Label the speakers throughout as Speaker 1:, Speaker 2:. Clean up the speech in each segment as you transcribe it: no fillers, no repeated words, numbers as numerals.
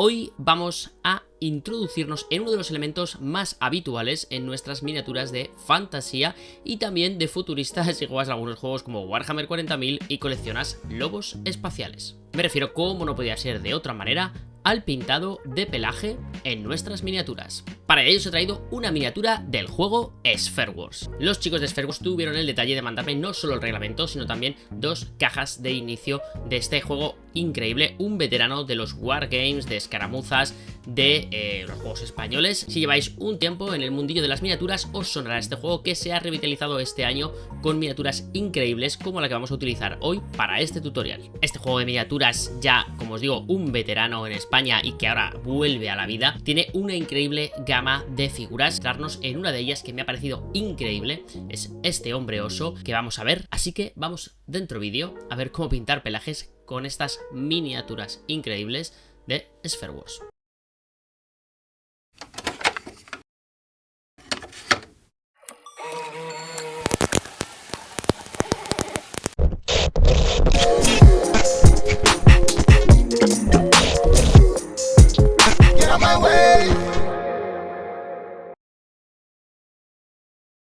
Speaker 1: Hoy vamos a introducirnos en uno de los elementos más habituales en nuestras miniaturas de fantasía y también de futuristas si juegas algunos juegos como Warhammer 40.000 y coleccionas lobos espaciales. Me refiero, como no podía ser de otra manera, al pintado de pelaje en nuestras miniaturas. Para ello os he traído una miniatura del juego Sphere Wars. Los chicos de Sphere Wars tuvieron el detalle de mandarme no solo el reglamento, sino también 2 cajas de inicio de este juego increíble, un veterano de los wargames, de escaramuzas, de los juegos españoles. Si lleváis un tiempo en el mundillo de las miniaturas, os sonará este juego que se ha revitalizado este año con miniaturas increíbles como la que vamos a utilizar hoy para este tutorial. Este juego de miniaturas, ya como os digo, un veterano en España y que ahora vuelve a la vida, tiene una increíble gama de figuras. Centrarnos en una de ellas que me ha parecido increíble, es este hombre oso que vamos a ver, así que vamos dentro vídeo a ver cómo pintar pelajes con estas miniaturas increíbles de Sphere Wars.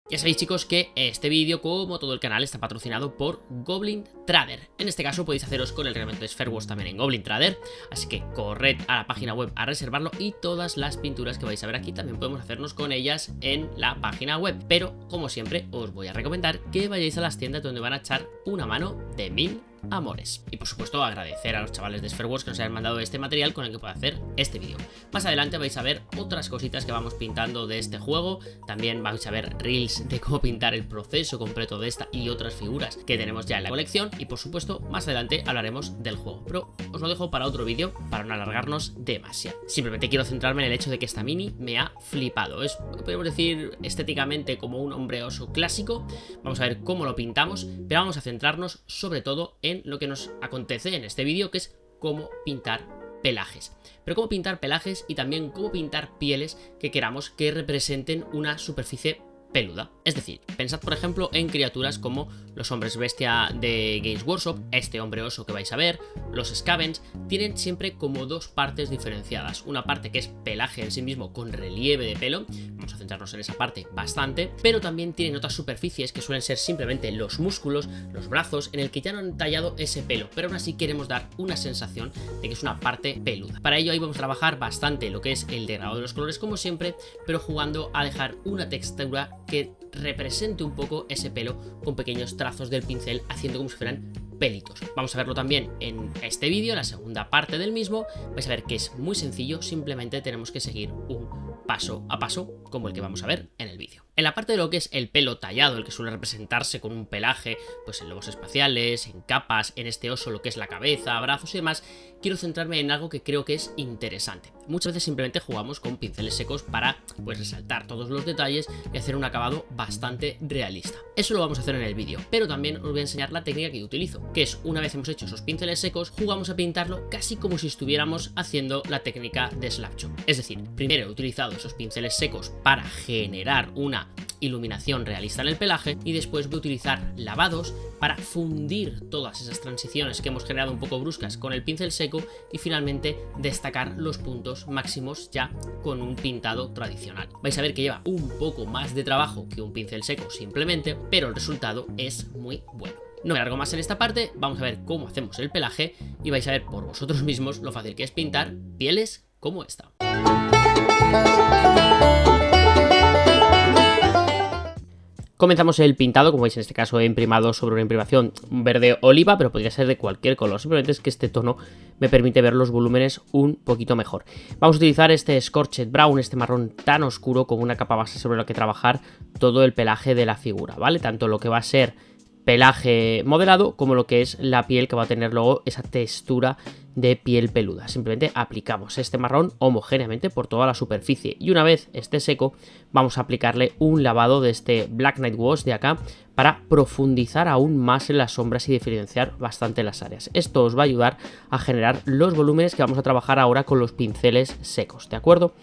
Speaker 1: Ya sabéis, chicos, que este vídeo, como todo el canal, está patrocinado por Goblin Trader. En este caso podéis haceros con el reglamento de Sphere Wars también en Goblin Trader, así que corred a la página web a reservarlo y todas las pinturas que vais a ver aquí también podemos hacernos con ellas en la página web. Pero, como siempre, os voy a recomendar que vayáis a las tiendas donde van a echar una mano de 1000 amores. Y por supuesto agradecer a los chavales de Sphere Wars que nos hayan mandado este material con el que puedo hacer este vídeo. Más adelante vais a ver otras cositas que vamos pintando de este juego. También vais a ver reels de cómo pintar el proceso completo de esta y otras figuras que tenemos ya en la colección. Y por supuesto más adelante hablaremos del juego, pero os lo dejo para otro vídeo para no alargarnos demasiado. Simplemente quiero centrarme en el hecho de que esta mini me ha flipado. Es, podemos decir, estéticamente como un hombre oso clásico. Vamos a ver cómo lo pintamos, pero vamos a centrarnos sobre todo en lo que nos acontece en este vídeo, que es cómo pintar pelajes. Pero cómo pintar pelajes y también cómo pintar pieles que queramos que representen una superficie peluda. Es decir, pensad por ejemplo en criaturas como los hombres bestia de Games Workshop, este hombre oso que vais a ver, los Scavens, tienen siempre como dos partes diferenciadas. Una parte que es pelaje en sí mismo con relieve de pelo, vamos a centrarnos en esa parte bastante, pero también tienen otras superficies que suelen ser simplemente los músculos, los brazos, en el que ya no han tallado ese pelo, pero aún así queremos dar una sensación de que es una parte peluda. Para ello ahí vamos a trabajar bastante lo que es el degradado de los colores como siempre, pero jugando a dejar una textura que represente un poco ese pelo con pequeños trazos del pincel, haciendo como si fueran pelitos. Vamos a verlo también en este vídeo, en la segunda parte del mismo. Vais a ver que es muy sencillo, simplemente tenemos que seguir un paso a paso como el que vamos a ver en el vídeo. En la parte de lo que es el pelo tallado, el que suele representarse con un pelaje, pues en lobos espaciales, en capas, en este oso lo que es la cabeza, brazos y demás, quiero centrarme en algo que creo que es interesante. Muchas veces simplemente jugamos con pinceles secos para pues resaltar todos los detalles y hacer un acabado bastante realista. Eso lo vamos a hacer en el vídeo, pero también os voy a enseñar la técnica que yo utilizo, que es una vez hemos hecho esos pinceles secos, jugamos a pintarlo casi como si estuviéramos haciendo la técnica de slapshot. Es decir, primero he utilizado esos pinceles secos para generar una iluminación realista en el pelaje y después voy a utilizar lavados para fundir todas esas transiciones que hemos generado un poco bruscas con el pincel seco y finalmente destacar los puntos máximos ya con un pintado tradicional. Vais a ver que lleva un poco más de trabajo que un pincel seco simplemente, pero el resultado es muy bueno. No me alargo más en esta parte, vamos a ver cómo hacemos el pelaje y vais a ver por vosotros mismos lo fácil que es pintar pieles como esta. Comenzamos el pintado, como veis en este caso he imprimado sobre una imprimación verde oliva, pero podría ser de cualquier color, simplemente es que este tono me permite ver los volúmenes un poquito mejor. Vamos a utilizar este Scorched Brown, este marrón tan oscuro, como una capa base sobre la que trabajar todo el pelaje de la figura, ¿vale? Tanto lo que va a ser pelaje modelado como lo que es la piel que va a tener luego esa textura de piel peluda. Simplemente aplicamos este marrón homogéneamente por toda la superficie y una vez esté seco vamos a aplicarle un lavado de este Black Night Wash de acá para profundizar aún más en las sombras y diferenciar bastante las áreas. Esto os va a ayudar a generar los volúmenes que vamos a trabajar ahora con los pinceles secos, ¿de acuerdo?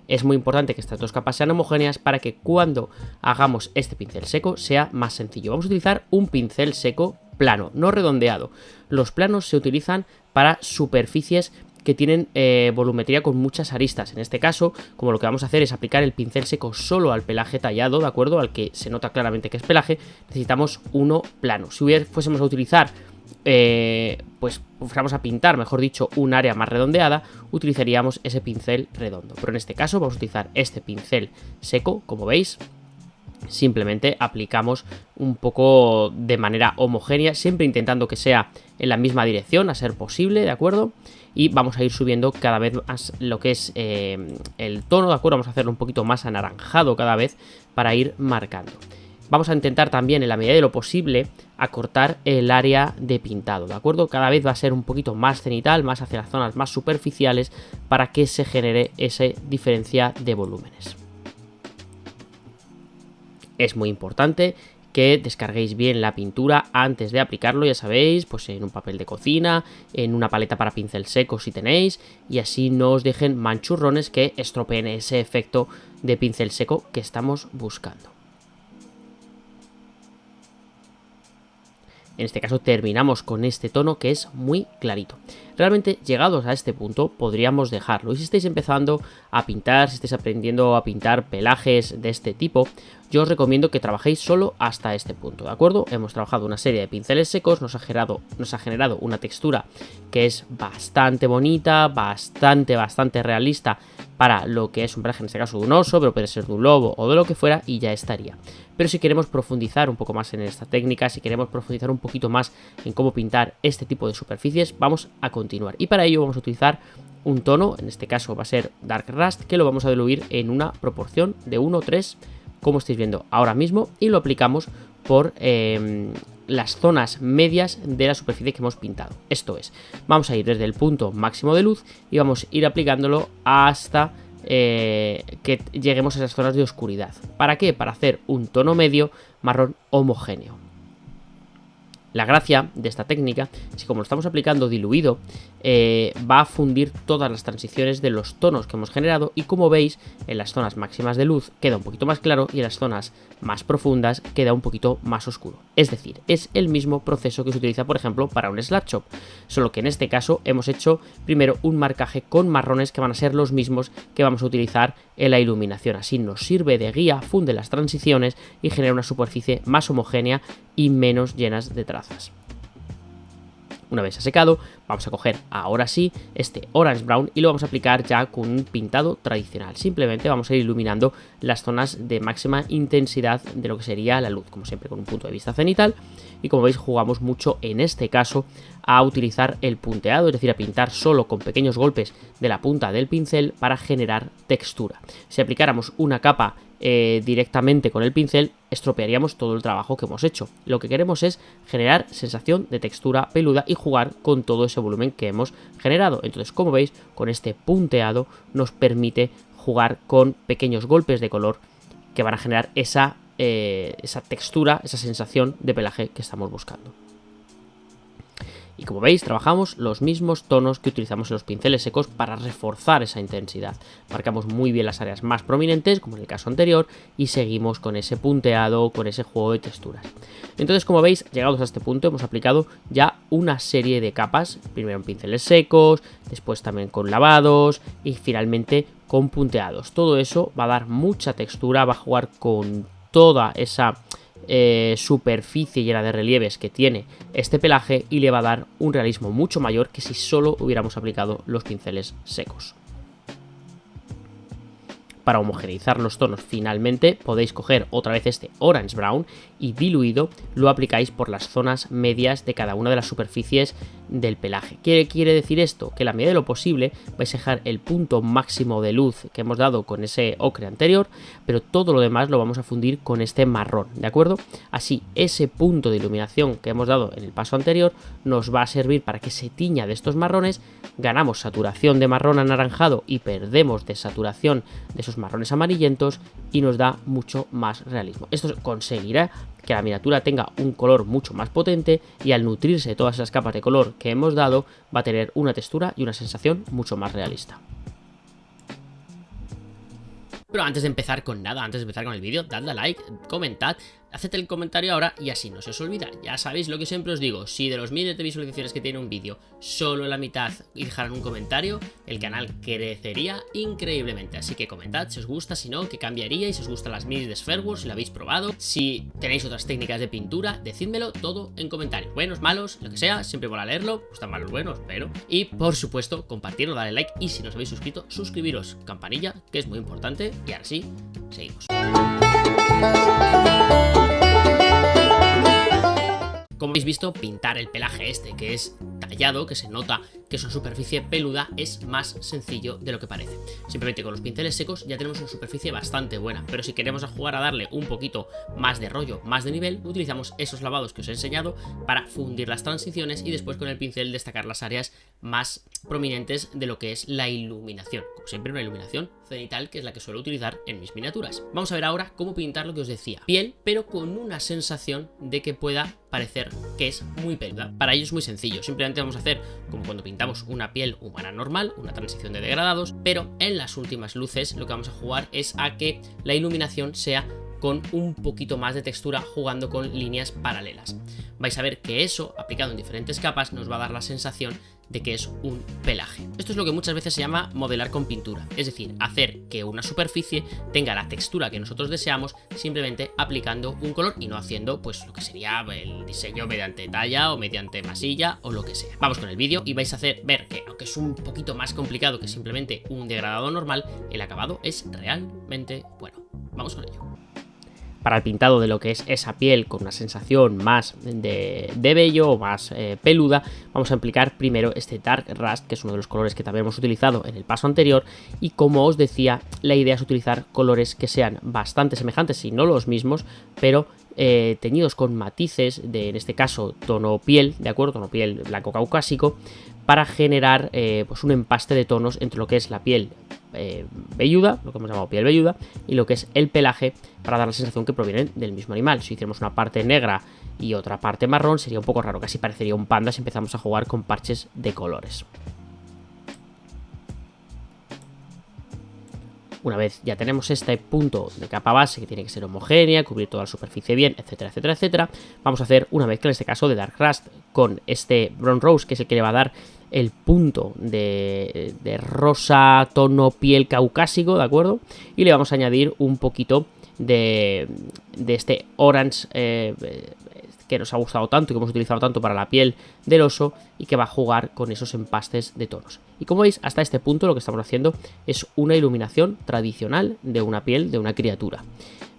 Speaker 1: Es muy importante que estas dos capas sean homogéneas para que cuando hagamos este pincel seco sea más sencillo. Vamos a utilizar un pincel seco plano, no redondeado. Los planos se utilizan para superficies que tienen volumetría con muchas aristas. En este caso, como lo que vamos a hacer es aplicar el pincel seco solo al pelaje tallado, ¿de acuerdo? Al que se nota claramente que es pelaje, necesitamos uno plano. Si fuésemos a utilizar, pues fuéramos a pintar, mejor dicho, un área más redondeada, utilizaríamos ese pincel redondo. Pero en este caso vamos a utilizar este pincel seco, como veis. Simplemente aplicamos un poco de manera homogénea, siempre intentando que sea en la misma dirección, a ser posible, ¿de acuerdo? Y vamos a ir subiendo cada vez más lo que es el tono, ¿de acuerdo? Vamos a hacerlo un poquito más anaranjado cada vez para ir marcando. Vamos a intentar también, en la medida de lo posible, acortar el área de pintado, ¿de acuerdo? Cada vez va a ser un poquito más cenital, más hacia las zonas más superficiales, para que se genere esa diferencia de volúmenes. Es muy importante que descarguéis bien la pintura antes de aplicarlo, ya sabéis, pues en un papel de cocina, en una paleta para pincel seco si tenéis, y así no os dejen manchurrones que estropeen ese efecto de pincel seco que estamos buscando. En este caso terminamos con este tono que es muy clarito. Realmente, llegados a este punto, podríamos dejarlo. Y si estáis empezando a pintar, si estáis aprendiendo a pintar pelajes de este tipo, yo os recomiendo que trabajéis solo hasta este punto, ¿de acuerdo? Hemos trabajado una serie de pinceles secos, nos ha generado una textura que es bastante bonita, bastante realista para lo que es un pelaje, en este caso de un oso, pero puede ser de un lobo o de lo que fuera, y ya estaría. Pero si queremos profundizar un poco más en esta técnica, si queremos profundizar un poquito más en cómo pintar este tipo de superficies, vamos a continuar. Y para ello vamos a utilizar un tono, en este caso va a ser Dark Rust, que lo vamos a diluir en una proporción de 1:3, como estáis viendo ahora mismo, y lo aplicamos por las zonas medias de la superficie que hemos pintado. Esto es, vamos a ir desde el punto máximo de luz y vamos a ir aplicándolo hasta que lleguemos a esas zonas de oscuridad. ¿Para qué? Para hacer un tono medio marrón homogéneo. La gracia de esta técnica es que como lo estamos aplicando diluido, va a fundir todas las transiciones de los tonos que hemos generado, y como veis, en las zonas máximas de luz queda un poquito más claro y en las zonas más profundas queda un poquito más oscuro. Es decir, es el mismo proceso que se utiliza, por ejemplo, para un slapshot, solo que en este caso hemos hecho primero un marcaje con marrones que van a ser los mismos que vamos a utilizar en la iluminación. Así nos sirve de guía, funde las transiciones y genera una superficie más homogénea y menos llenas de trazas. Una vez ha secado, vamos a coger ahora sí este Orange Brown y lo vamos a aplicar ya con un pintado tradicional. Simplemente vamos a ir iluminando las zonas de máxima intensidad de lo que sería la luz, como siempre con un punto de vista cenital. Y como veis, jugamos mucho en este caso a utilizar el punteado, es decir, a pintar solo con pequeños golpes de la punta del pincel para generar textura. Si aplicáramos una capa directamente con el pincel, estropearíamos todo el trabajo que hemos hecho. Lo que queremos es generar sensación de textura peluda y jugar con todo ese volumen que hemos generado. Entonces, como veis, con este punteado nos permite jugar con pequeños golpes de color que van a generar esa textura, esa sensación de pelaje que estamos buscando. Y como veis, trabajamos los mismos tonos que utilizamos en los pinceles secos para reforzar esa intensidad. Marcamos muy bien las áreas más prominentes, como en el caso anterior, y seguimos con ese punteado, con ese juego de texturas. Entonces, como veis, llegados a este punto, hemos aplicado ya una serie de capas, primero en pinceles secos, después también con lavados y finalmente con punteados. Todo eso va a dar mucha textura, va a jugar con toda esa superficie llena de relieves que tiene este pelaje y le va a dar un realismo mucho mayor que si solo hubiéramos aplicado los pinceles secos. Para homogeneizar los tonos finalmente podéis coger otra vez este Orange Brown y diluido lo aplicáis por las zonas medias de cada una de las superficies del pelaje. ¿Qué quiere decir esto? Que a la medida de lo posible vais a dejar el punto máximo de luz que hemos dado con ese ocre anterior, pero todo lo demás lo vamos a fundir con este marrón, ¿de acuerdo? Así ese punto de iluminación que hemos dado en el paso anterior nos va a servir para que se tiña de estos marrones, ganamos saturación de marrón anaranjado y perdemos de saturación de esos marrones amarillentos y nos da mucho más realismo. Esto conseguirá que la miniatura tenga un color mucho más potente y al nutrirse de todas esas capas de color que hemos dado va a tener una textura y una sensación mucho más realista. Pero antes de empezar con nada, antes de empezar con el vídeo, dadle a like, comentad, Haced el comentario ahora y así no se os olvida. Ya sabéis lo que siempre os digo, si de los miles de visualizaciones que tiene un vídeo, solo la mitad y dejaran un comentario, el canal crecería increíblemente. Así que comentad si os gusta, si no, qué cambiaría, y si os gustan las minis de Sphere Wars, si lo habéis probado, si tenéis otras técnicas de pintura, decídmelo todo en comentarios. Buenos, malos, lo que sea, siempre mola leerlo, están malos, buenos, pero... Y por supuesto, compartirlo, darle like, y si no os habéis suscrito, suscribiros, campanilla, que es muy importante. Y ahora sí, seguimos. Como habéis visto, pintar el pelaje este, que es tallado, que se nota que es una superficie peluda, es más sencillo de lo que parece. Simplemente con los pinceles secos ya tenemos una superficie bastante buena, pero si queremos jugar a darle un poquito más de rollo, más de nivel, utilizamos esos lavados que os he enseñado para fundir las transiciones y después con el pincel destacar las áreas más prominentes de lo que es la iluminación. Como siempre, una iluminación cenital, que es la que suelo utilizar en mis miniaturas. Vamos a ver ahora cómo pintar lo que os decía. Piel, pero con una sensación de que pueda parecer que es muy peluda. Para ello es muy sencillo, simplemente vamos a hacer como cuando pintamos una piel humana normal, una transición de degradados, pero en las últimas luces lo que vamos a jugar es a que la iluminación sea con un poquito más de textura, jugando con líneas paralelas. Vais a ver que eso, aplicado en diferentes capas, nos va a dar la sensación de que es un pelaje. Esto es lo que muchas veces se llama modelar con pintura, es decir, hacer que una superficie tenga la textura que nosotros deseamos simplemente aplicando un color y no haciendo pues lo que sería el diseño mediante talla o mediante masilla o lo que sea. Vamos con el vídeo y vais a ver que aunque es un poquito más complicado que simplemente un degradado normal, el acabado es realmente bueno. Vamos con ello. Para el pintado de lo que es esa piel con una sensación más de vello o más peluda, vamos a aplicar primero este Dark Rust, que es uno de los colores que también hemos utilizado en el paso anterior, y como os decía, la idea es utilizar colores que sean bastante semejantes, si no los mismos, pero teñidos con matices de, en este caso, tono piel, ¿de acuerdo? Tono piel blanco caucásico, para generar pues un empaste de tonos entre lo que es la piel velluda, lo que hemos llamado piel velluda, y lo que es el pelaje, para dar la sensación que provienen del mismo animal. Si hiciéramos una parte negra y otra parte marrón, sería un poco raro, casi parecería un panda si empezamos a jugar con parches de colores. Una vez ya tenemos este punto de capa base, que tiene que ser homogénea, cubrir toda la superficie bien, etcétera, etcétera, etcétera, vamos a hacer una mezcla, en este caso de Dark Rust con este Brown Rose, que es el que le va a dar el punto de rosa tono piel caucásico, ¿de acuerdo? Y le vamos a añadir un poquito de este orange que nos ha gustado tanto y que hemos utilizado tanto para la piel del oso, y que va a jugar con esos empastes de tonos. Y como veis, hasta este punto lo que estamos haciendo es una iluminación tradicional de una piel de una criatura.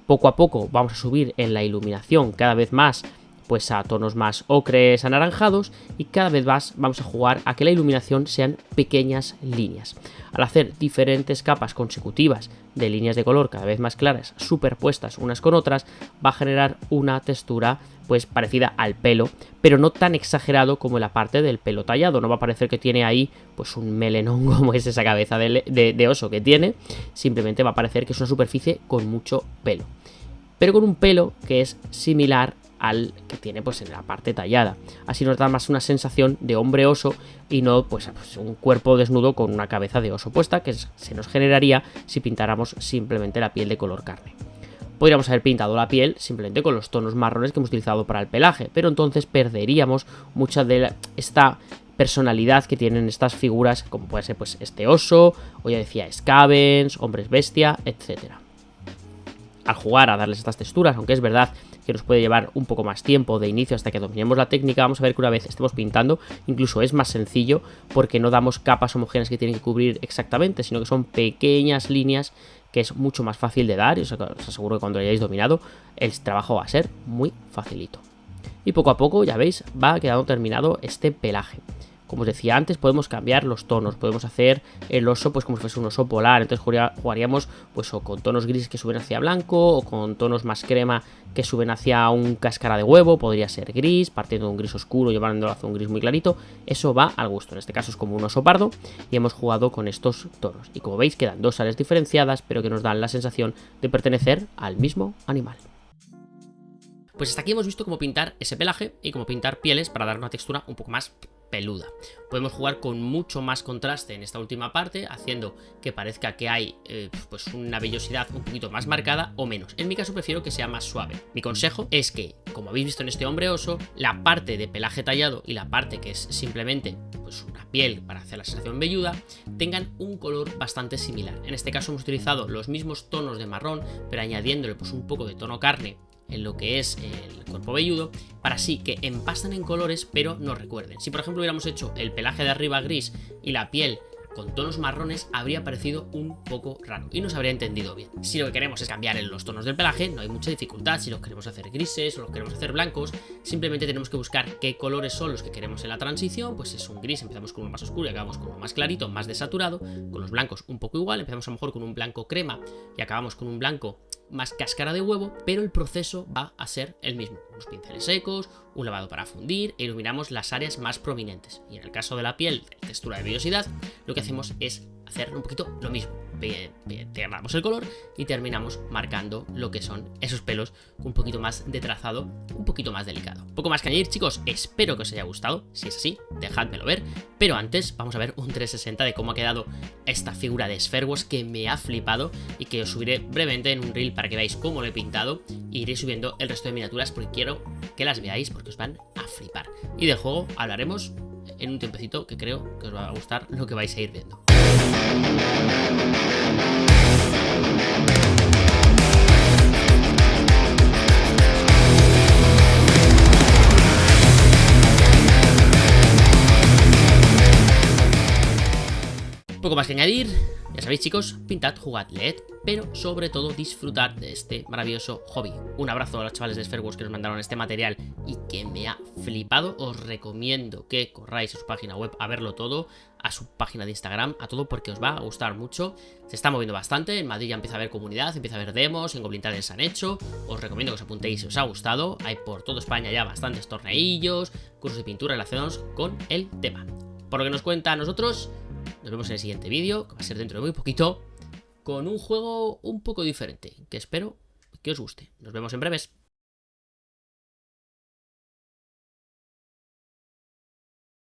Speaker 1: Poco a poco vamos a subir en la iluminación cada vez más, pues a tonos más ocres, anaranjados, y cada vez más vamos a jugar a que la iluminación sean pequeñas líneas. Al hacer diferentes capas consecutivas de líneas de color cada vez más claras, superpuestas unas con otras, va a generar una textura pues parecida al pelo, pero no tan exagerado como en la parte del pelo tallado. No va a parecer que tiene ahí pues un melenón como es esa cabeza de oso que tiene, simplemente va a parecer que es una superficie con mucho pelo, pero con un pelo que es similar al que tiene pues en la parte tallada. Así nos da más una sensación de hombre oso y no pues un cuerpo desnudo con una cabeza de oso puesta, que se nos generaría si pintáramos simplemente la piel de color carne. Podríamos haber pintado la piel simplemente con los tonos marrones que hemos utilizado para el pelaje, pero entonces perderíamos mucha de esta personalidad que tienen estas figuras, como puede ser pues este oso, o ya decía Scavens, hombres bestia, etcétera. Al jugar a darles estas texturas, aunque es verdad que nos puede llevar un poco más tiempo de inicio hasta que dominemos la técnica, vamos a ver que una vez estemos pintando, incluso es más sencillo, porque no damos capas homogéneas que tienen que cubrir exactamente, sino que son pequeñas líneas que es mucho más fácil de dar, y os aseguro que cuando lo hayáis dominado, el trabajo va a ser muy facilito. Y poco a poco, ya veis, va quedando terminado este pelaje. Como os decía antes, podemos cambiar los tonos, podemos hacer el oso pues como si fuese un oso polar, entonces jugaríamos pues o con tonos gris que suben hacia blanco, o con tonos más crema que suben hacia un cáscara de huevo, podría ser gris, partiendo de un gris oscuro, llevándolo hacia un gris muy clarito. Eso va al gusto, en este caso es como un oso pardo, y hemos jugado con estos tonos. Y como veis, quedan dos áreas diferenciadas, pero que nos dan la sensación de pertenecer al mismo animal. Pues hasta aquí hemos visto cómo pintar ese pelaje y cómo pintar pieles para dar una textura un poco más peluda. Podemos jugar con mucho más contraste en esta última parte, haciendo que parezca que hay pues una vellosidad un poquito más marcada o menos. En mi caso prefiero que sea más suave. Mi consejo es que, como habéis visto en este hombre oso, la parte de pelaje tallado y la parte que es simplemente pues una piel para hacer la sensación velluda tengan un color bastante similar. En este caso hemos utilizado los mismos tonos de marrón, pero añadiéndole pues un poco de tono carne en lo que es el cuerpo velludo, para así que empasten en colores pero no recuerden. Si por ejemplo hubiéramos hecho el pelaje de arriba gris y la piel con tonos marrones, habría parecido un poco raro y no se habría entendido bien. Si lo que queremos es cambiar en los tonos del pelaje, no hay mucha dificultad. Si los queremos hacer grises o los queremos hacer blancos, simplemente tenemos que buscar qué colores son los que queremos en la transición. Pues es un gris, empezamos con uno más oscuro y acabamos con uno más clarito, más desaturado. Con los blancos un poco igual, empezamos a lo mejor con un blanco crema y acabamos con un blanco más cáscara de huevo, pero el proceso va a ser el mismo. Unos pinceles secos, un lavado para fundir e iluminamos las áreas más prominentes. Y en el caso de la piel, de textura de vellosidad, lo que hacemos es hacer un poquito lo mismo. Pegamos el color y terminamos marcando lo que son esos pelos con un poquito más de trazado, un poquito más delicado. Poco más que añadir, chicos, espero que os haya gustado. Si es así, dejádmelo ver. Pero antes vamos a ver un 360 de cómo ha quedado esta figura de Spheregos que me ha flipado y que os subiré brevemente en un reel para que veáis cómo lo he pintado. E iré subiendo el resto de miniaturas porque quiero que las veáis porque os van a flipar. Y del juego hablaremos en un tiempecito que creo que os va a gustar lo que vais a ir viendo. Poco más que añadir, ya sabéis chicos, pintad, jugad, leed, pero sobre todo disfrutad de este maravilloso hobby. Un abrazo a los chavales de Spheregos que nos mandaron este material y que me ha flipado. Os recomiendo que corráis a su página web a verlo todo, a su página de Instagram, a todo porque os va a gustar mucho. Se está moviendo bastante, en Madrid ya empieza a haber comunidad, empieza a haber demos, en Goblin Trader se han hecho. Os recomiendo que os apuntéis si os ha gustado. Hay por toda España ya bastantes torneillos, cursos de pintura relacionados con el tema. Por lo que nos cuenta a nosotros, nos vemos en el siguiente vídeo, que va a ser dentro de muy poquito, con un juego un poco diferente, que espero que os guste. Nos vemos en breves.